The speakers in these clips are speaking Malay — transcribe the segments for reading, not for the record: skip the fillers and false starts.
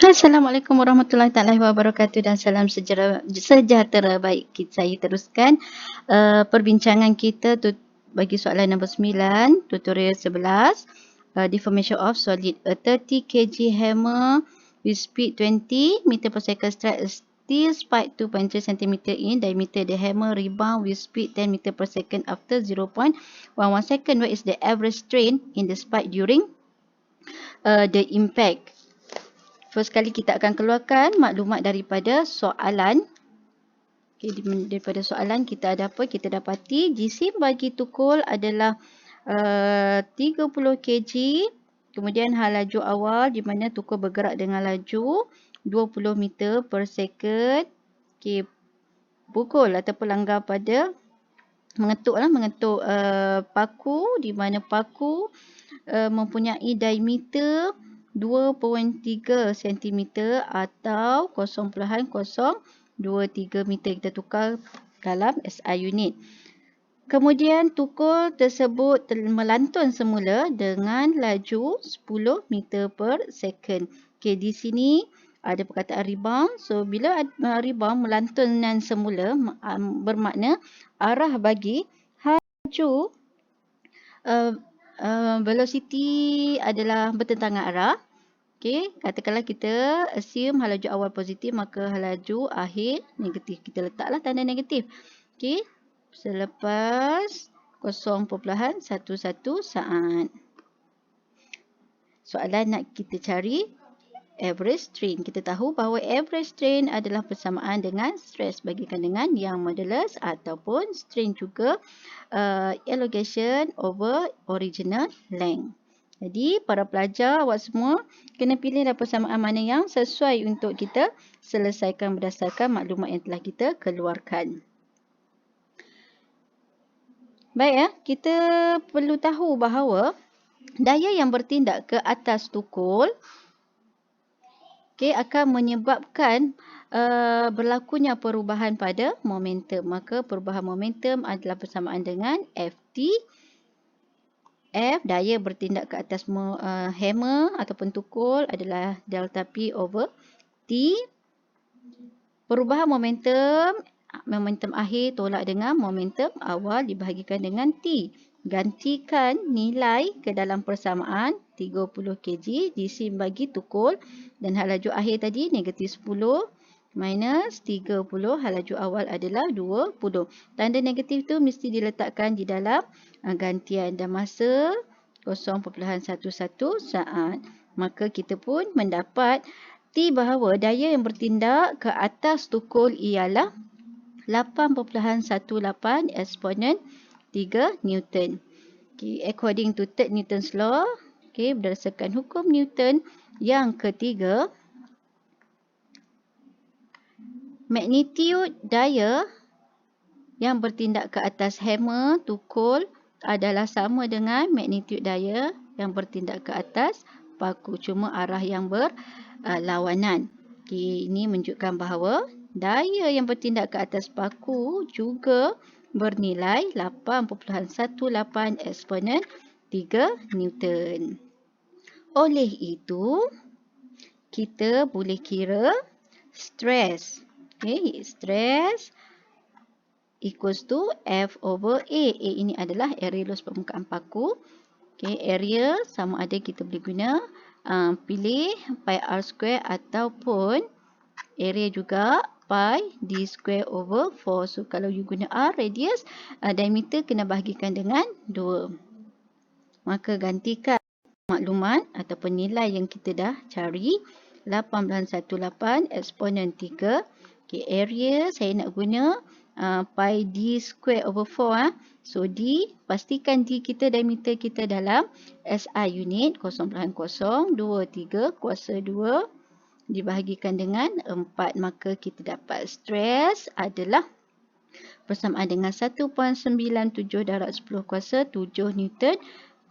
Assalamualaikum warahmatullahi taala wabarakatuh dan salam sejahtera. Baik, saya teruskan perbincangan kita bagi soalan nombor 9, tutorial 11, deformation of solid. A 30 kg hammer with speed 20 meter per second strike a steel spike 2.3 cm in diameter. The hammer rebound with speed 10 meter per second after 0.11 second. What is the average strain in the spike during the impact? First kali kita akan keluarkan maklumat daripada soalan. Okay, daripada soalan kita ada apa? Kita dapati jisim bagi tukul adalah 30 kg. Kemudian hal laju awal di mana tukul bergerak dengan laju 20 meter per second. Okay, pukul ataupun langgar pada mengetuk paku di mana paku mempunyai diameter 2.3 cm atau 0.023 meter. Kita tukar dalam SI unit. Kemudian tukul tersebut melantun semula dengan laju 10 meter per second. Okey, di sini ada perkataan rebound. So, bila rebound melantunan semula bermakna arah bagi laju velocity adalah bertentangan arah. Okey, katakanlah kita assume hal laju awal positif, maka hal laju akhir negatif. Kita letaklah tanda negatif. Okey, selepas 0.11 saat. Soalan nak kita cari average strain. Kita tahu bahawa average strain adalah persamaan dengan stress bagikan dengan yang modulus ataupun strain juga elongation over original length. Jadi para pelajar awak semua kena pilihlah persamaan mana yang sesuai untuk kita selesaikan berdasarkan maklumat yang telah kita keluarkan. Baik ya, kita perlu tahu bahawa daya yang bertindak ke atas tukul akan menyebabkan berlakunya perubahan pada momentum. Maka perubahan momentum adalah bersamaan dengan Ft. F, daya bertindak ke atas hammer ataupun tukul adalah delta P over T. Perubahan momentum akhir tolak dengan momentum awal dibahagikan dengan T. Gantikan nilai ke dalam persamaan 30 kg jisim bagi tukul dan hal laju akhir tadi negatif 10 minus 30, hal laju awal adalah 20. Tanda negatif tu mesti diletakkan di dalam gantian dan masa 0.11 saat. Maka kita pun mendapat T bahawa daya yang bertindak ke atas tukul ialah 8.18 eksponen 3 Newton. Okay, according to third Newton's law, berdasarkan hukum Newton yang ketiga, magnitude daya yang bertindak ke atas hammer tukul adalah sama dengan magnitude daya yang bertindak ke atas paku, cuma arah yang berlawanan. Okay, ini menunjukkan bahawa daya yang bertindak ke atas paku juga bernilai 8.18 eksponen 3 Newton. Oleh itu, kita boleh kira stress. Okay, stress equals to F over A. A ini adalah area luas permukaan paku. Okay, area sama ada kita boleh guna pilih pi r square ataupun area juga pi d square over 4. So, kalau you guna r, radius, diameter kena bahagikan dengan 2. Maka gantikan maklumat ataupun nilai yang kita dah cari, 8.18 eksponen 3. Okay, area saya nak guna pi d square over 4. So, D, pastikan D kita, diameter kita dalam SI unit 0.023 kuasa 2 dibahagikan dengan 4. Maka kita dapat stress adalah bersamaan dengan 1.97 darab 10 kuasa 7 Newton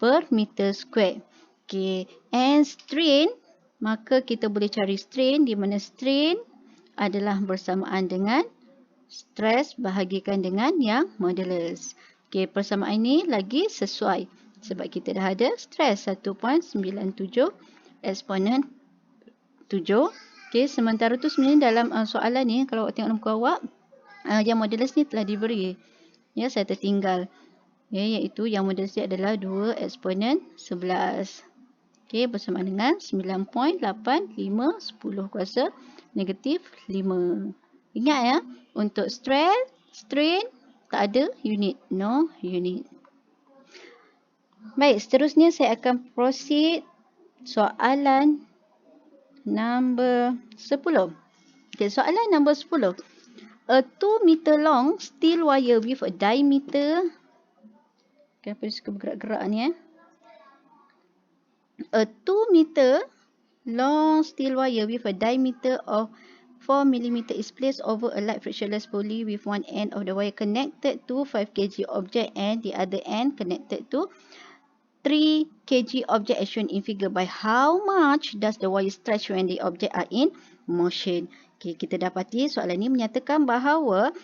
per meter square. Okay. And strain, maka kita boleh cari strain di mana strain adalah bersamaan dengan stress bahagikan dengan yang modulus. Okay, persamaan ini lagi sesuai sebab kita dah ada stress 1.97 eksponen 7. Okey, sementara tu sebenarnya dalam soalan ni, kalau awak tengok dalam buku awak, yang modulus ni telah diberi. Ya, saya tertinggal. Ya, iaitu yang modulus dia adalah 2 eksponen 11. Okey, bersamaan dengan 9.85 10 kuasa negatif 5. Ingat ya, untuk strain tak ada unit, no unit. Baik, seterusnya saya akan proceed soalan nombor 10. Okay, soalan nombor 10. A 2 meter long steel wire with a diameter. Kenapa dia suka bergerak-gerak ni A 2 meter long steel wire with a diameter of 4 mm is placed over a light frictionless pulley with one end of the wire connected to 5 kg object and the other end connected to 3 kg object as shown in figure. By how much does the wire stretch when the object are in motion? Okay, kita dapati soalan ini menyatakan bahawa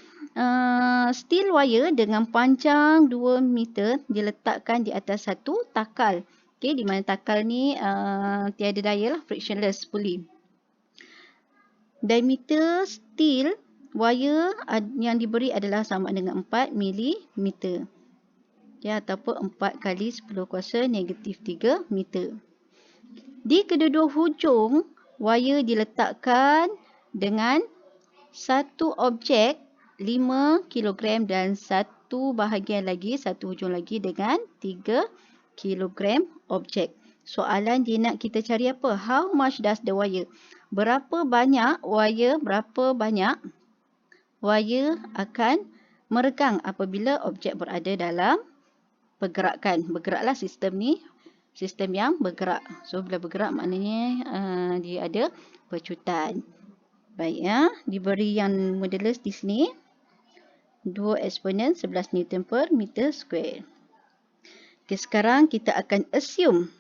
steel wire dengan panjang 2 meter diletakkan di atas satu takal. Okay, di mana takal ni tiada daya lah, frictionless pulley. Diameter steel wire yang diberi adalah sama dengan 4 mm. Ya, ataupun 4 kali 10 kuasa negatif 3 meter. Di kedua-dua hujung, wire diletakkan dengan satu objek 5 kg dan satu bahagian lagi, satu hujung lagi dengan 3 kg objek. Soalan dia nak kita cari apa? How much does the wire? Berapa banyak wire akan meregang apabila objek berada dalam pergerakan. Bergeraklah sistem ni, sistem yang bergerak. So bila bergerak maknanya dia ada pecutan. Baik ya, diberi yang modulus di sini 2 eksponen 11 Newton per meter square. Okay, sekarang kita akan assume.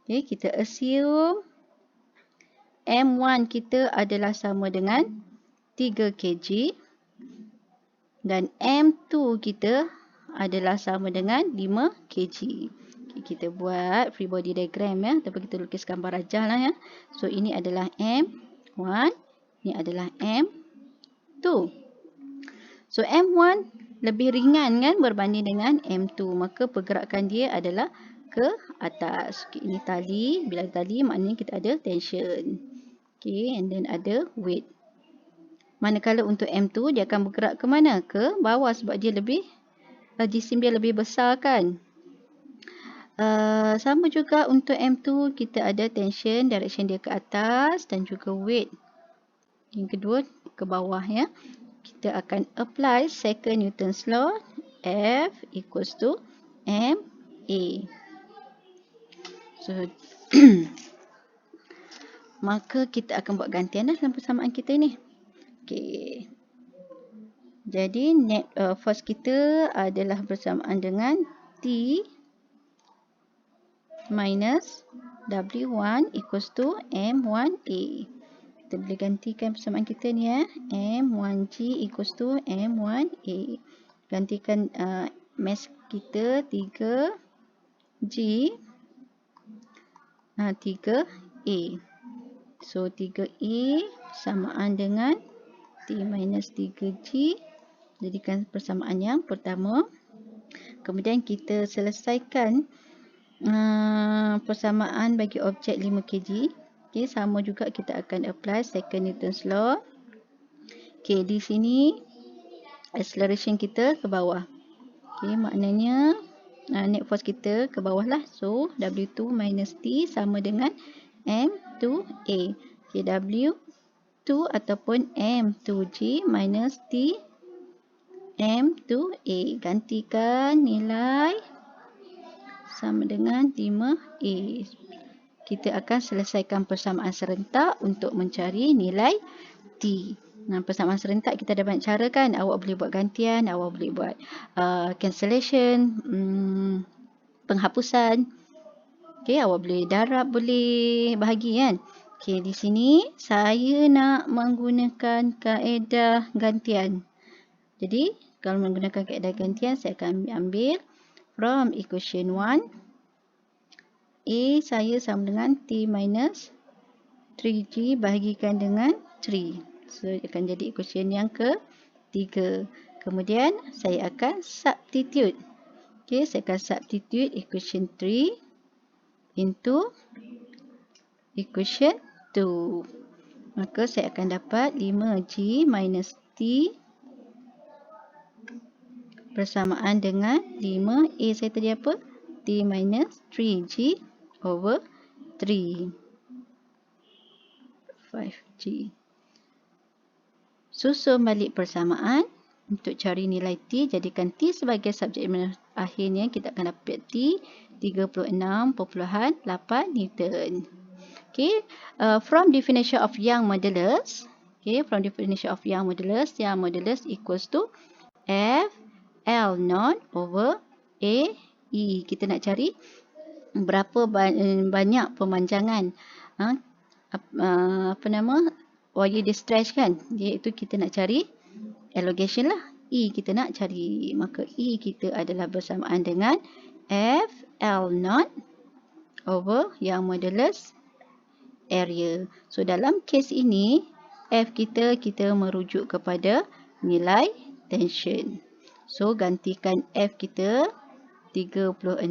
Okay, kita assume M1 kita adalah sama dengan 3 kg dan M2 kita adalah sama dengan 5 kg. Okay, kita buat free body diagram ya, ataupun kita lukis gambar rajah lah ya. So ini adalah M1, ini adalah M2. So M1 lebih ringan kan berbanding dengan M2, maka pergerakan dia adalah ke atas. Okay, ini tali, bila tali maknanya kita ada tension. Okay, and then ada weight. Manakala untuk M2 dia akan bergerak ke mana? Ke bawah sebab dia lebih, jisim dia lebih besar kan. Sama juga untuk M2 kita ada tension, direction dia ke atas dan juga weight. Yang kedua ke bawah ya. Kita akan apply second Newton's law, F equals to MA. So maka kita akan buat gantian dalam persamaan kita ni. Okey. Jadi net force kita adalah bersamaan dengan T minus W1 equals to M1A. Kita boleh gantikan persamaan kita ni ya. M1G equals to M1A. Gantikan mass kita 3G 3A. So 3A samaan dengan T minus 3G. Jadikan persamaan yang pertama. Kemudian kita selesaikan persamaan bagi objek 5 kg. Okay, sama juga kita akan apply second Newton's law. Okay, di sini acceleration kita ke bawah. Okay, maknanya net force kita ke bawah lah. So W2 minus T sama dengan M2A. Okay, W2 ataupun M2G minus T M2A. Gantikan nilai sama dengan 5A. Kita akan selesaikan persamaan serentak untuk mencari nilai T. Nah, persamaan serentak kita ada banyak cara kan. Awak boleh buat gantian, awak boleh buat cancellation, penghapusan. Okay, awak boleh darab, boleh bahagi kan. Okay, di sini saya nak menggunakan kaedah gantian. Jadi, kalau menggunakan kaedah gantian, saya akan ambil from equation 1, A saya sama dengan T minus 3G bahagikan dengan 3. So, akan jadi equation yang ketiga. Kemudian, saya akan substitute. Okay, saya akan substitute equation 3 into equation 2. Maka saya akan dapat 5G minus T bersamaan dengan 5A saya tadi apa? T minus 3G over 3. 5G. Susun balik persamaan untuk cari nilai T. Jadikan T sebagai subjek elemen akhirnya. Kita akan dapat T 36.8 Newton. Okay. From definition of Young modulus. Okay. From definition of Young modulus equals to F L naught over A E. Kita nak cari berapa banyak pemanjangan. Apa nama? Wire distress kan, iaitu kita nak cari elongation lah. E kita nak cari, maka E kita adalah bersamaan dengan F L0 over yang modulus area. So dalam kes ini F kita merujuk kepada nilai tension. So gantikan F kita 36.8.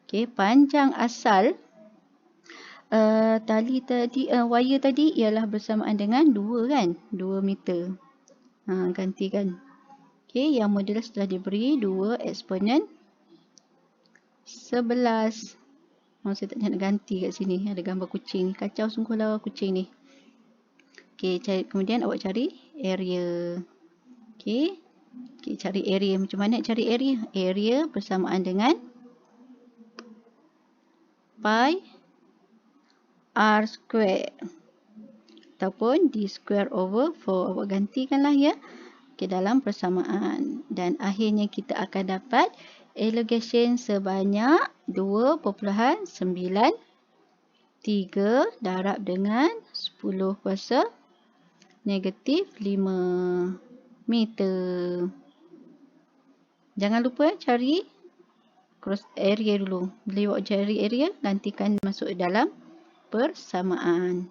Okay, panjang asal tali tadi, wire tadi ialah bersamaan dengan 2 kan? 2 meter. Gantikan. Okey, yang modulus telah diberi 2 eksponen 11. Saya tak nak ganti kat sini. Ada gambar kucing. Kacau sungguhlah kucing ni. Okey, kemudian awak cari area. Okey. Okey, cari area. Macam mana cari area? Area bersamaan dengan pi R square ataupun D square over 4. Awak gantikanlah ya ke dalam persamaan. Dan akhirnya kita akan dapat elongation sebanyak 2.93 darab dengan 10 kuasa negatif 5 meter. Jangan lupa cari cross area dulu. Bila awak cari area, gantikan masuk dalam persamaan.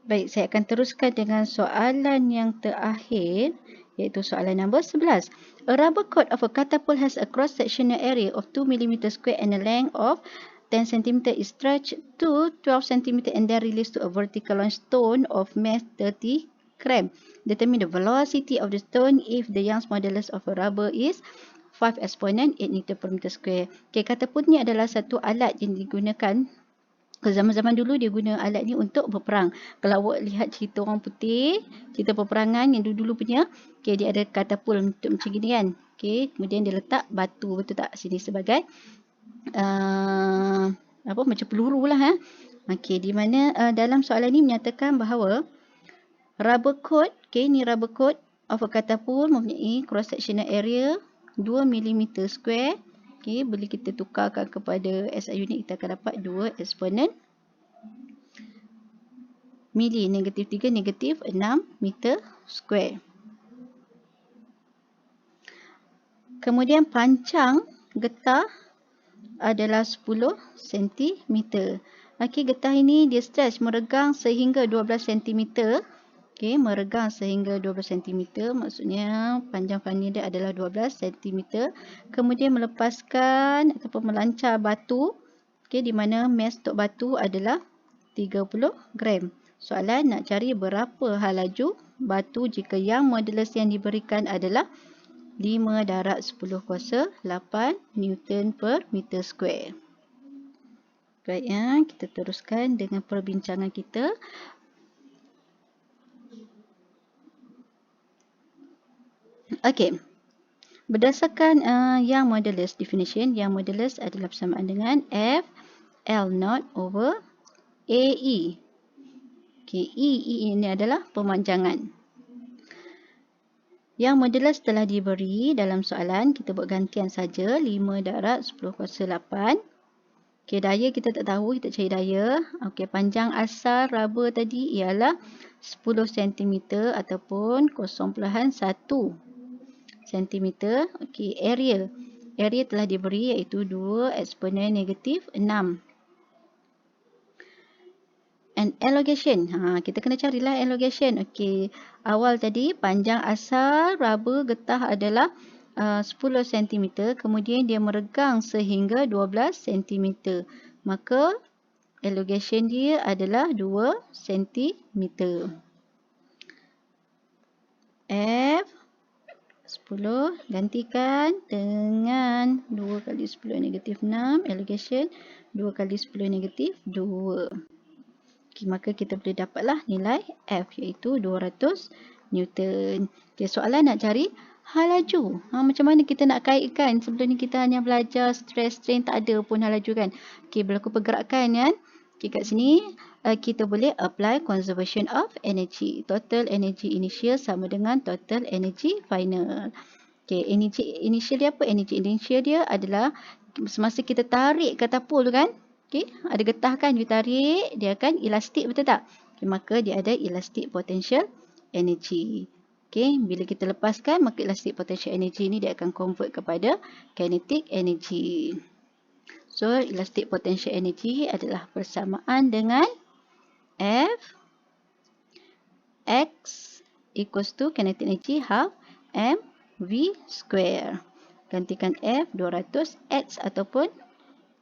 Baik, saya akan teruskan dengan soalan yang terakhir, iaitu soalan nombor 11. A rubber coat of a catapult has a cross-sectional area of 2 mm square and a length of 10 cm is stretched to 12 cm and then released to a vertical launch stone of mass 30 gram. Determine the velocity of the stone if the Young's modulus of a rubber is 5 exponent 8 Newton per meter square. Okay, catapult ni adalah satu alat yang digunakan. Zaman-zaman dulu dia guna alat ni untuk berperang. Kalau awak lihat cerita orang putih, cerita peperangan yang dulu-dulu punya, okay, dia ada catapult untuk macam gini kan. Okay, kemudian dia letak batu, betul tak, sini sebagai macam peluru lah. Okay, di mana dalam soalan ni menyatakan bahawa rubber coat, okay, ni rubber coat of a catapult mempunyai cross sectional area 2 mm square. Okay, bila kita tukarkan kepada SI unit, kita akan dapat 2 eksponen mili, negatif 3, negatif 6 meter square. Kemudian panjang getah adalah 10 cm. Okay, getah ini dia stretch meregang sehingga 12 cm. Okay, meregang sehingga 12 cm, maksudnya panjang fani dia adalah 12 cm. Kemudian melepaskan ataupun melancar batu, okay, di mana mass untuk batu adalah 30 gram. Soalan nak cari berapa laju batu jika yang modulus yang diberikan adalah 5 darab 10 kuasa 8 Newton per meter square. Baik ya, kita teruskan dengan perbincangan kita. Okey. Berdasarkan yang modulus definition, yang modulus adalah bersamaan dengan F L0 over AE. Okey, E ini adalah pemanjangan. Yang modulus telah diberi dalam soalan, kita buat gantian saja 5 darab 10 kuasa 8. Okey, daya kita tak tahu, kita cari daya. Okey, panjang asal rubber tadi ialah 10 cm ataupun 0.1 cm. Okey, area. area telah diberi iaitu 2 eksponen negatif 6. And elongation. Kita kena carilah elongation. Okey. Awal tadi panjang asal raba getah adalah 10 cm. Kemudian dia meregang sehingga 12 cm. Maka elongation dia adalah 2 cm. F 10 gantikan dengan 2 kali 10 negatif 6. Elongation 2 kali 10 negatif 2. Okay, maka kita boleh dapatlah nilai F iaitu 200 Newton. Okay, soalan nak cari hal laju. Macam mana kita nak kaitkan? Sebelum ni kita hanya belajar stress, strain, tak ada pun hal laju kan. Okay, berlaku pergerakan kan. Okay, kat sini kita boleh apply conservation of energy. Total energy initial sama dengan total energy final. Okay, energy initial dia apa? Energy initial dia adalah semasa kita tarik katapul tu kan. Okay, ada getah kan, you tarik, dia akan elastik, betul tak? Okay, maka dia ada elastic potential energy. Okay, bila kita lepaskan, maka elastic potential energy ni dia akan convert kepada kinetic energy. So, elastic potential energy adalah bersamaan dengan F X equals to kinetic energy half mv square. Gantikan F 200, X ataupun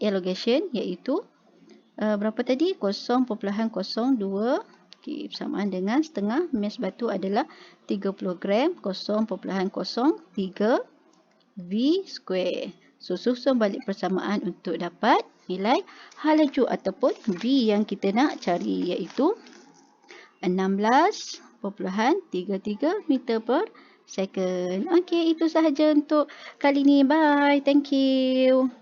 elongation iaitu berapa tadi? 0.02. Okay, bersamaan dengan setengah mass batu adalah 30 gram. 0.03 V square. So, susun balik persamaan untuk dapat nilai hal laju ataupun V yang kita nak cari iaitu 16.33 meter per second. Okay, itu sahaja untuk kali ini. Bye. Thank you.